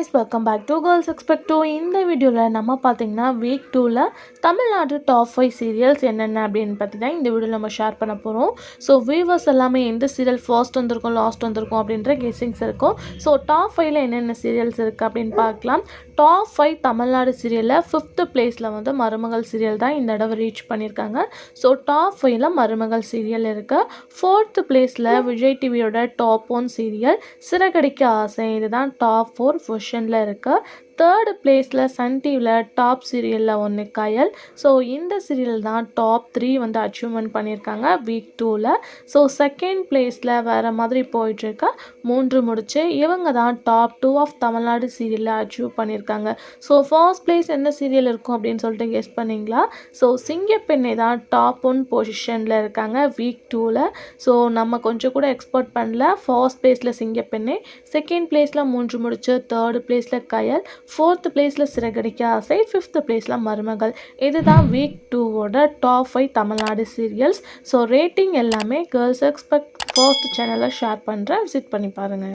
Welcome back to girls expect to. இந்த வீடியோவில் நம்ம பார்த்தீங்கன்னா வீக் 2ல் தமிழ்நாடு டாப் 5 சீரியல்ஸ் என்னென்ன அப்படின்னு பற்றி தான் இந்த வீடியோவில் நம்ம ஷேர் பண்ண போகிறோம். ஸோ வியூவர்ஸ் எல்லாமே எந்த சீரியல் ஃபர்ஸ்ட் வந்திருக்கும் லாஸ்ட் வந்திருக்கும் அப்படின்ற கெஸ்ஸிங்ஸ் இருக்கும். ஸோ டாப் 5ல் என்னென்ன சீரியல்ஸ் இருக்குது அப்படின்னு பார்க்கலாம். டாப் 5 தமிழ்நாடு சீரியலில் 5th பிளேஸில் வந்து மருமகள் சீரியல் தான் இந்த தடவை ரீச் பண்ணியிருக்காங்க. ஸோ டாப் 5ல் மருமகள் சீரியல் இருக்குது. 4th பிளேஸில் விஜய் டிவியோட டாப் 1 சீரியல் சிறகடிக்க ஆசை, இதுதான் டாப் 4 பொசிஷனில் இருக்குது. 3rd பிளேஸில் சன் டிவியில் டாப் சீரியலில் ஒன்று கயல். ஸோ இந்த சீரியல் தான் டாப் 3 வந்து அச்சீவ்மெண்ட் பண்ணியிருக்காங்க வீக் 2ல். ஸோ 2nd பிளேஸில் வேறு மாதிரி போயிட்டுருக்க 3 முடிச்சு இவங்க தான் டாப் 2 ஆஃப் தமிழ்நாடு சீரியலில் அச்சீவ் பண்ணியிருக்காங்க. ஸோ ஃபர்ஸ்ட் பிளேஸ் என்ன சீரியல் இருக்கும் அப்படின்னு சொல்லிட்டு கெஸ் பண்ணிங்களா? ஸோ சிங்கப்பெண்ணை தான் டாப் 1 பொசிஷனில் இருக்காங்க வீக் 2ல். ஸோ நம்ம கொஞ்சம் கூட எக்ஸ்பெக்ட் பண்ணல. ஃபர்ஸ்ட் பிளேஸில் சிங்கப்பெண்ணை, 2nd பிளேஸில் 3 முடிச்சு, 3rd பிளேஸில் கயல், 4th பிளேஸில் சிறகடிக்க ஆசை, 5th பிளேஸில் மருமகள். இதுதான் வீக் 2வோட top 5 Tamil Nadu serials. So rating எல்லாமே கேர்ள்ஸ் எக்ஸ்பெக்ட் ஃபர்ஸ்ட் சேனலில் ஷேர் பண்ணுறேன், விசிட் பண்ணி பாருங்கள்.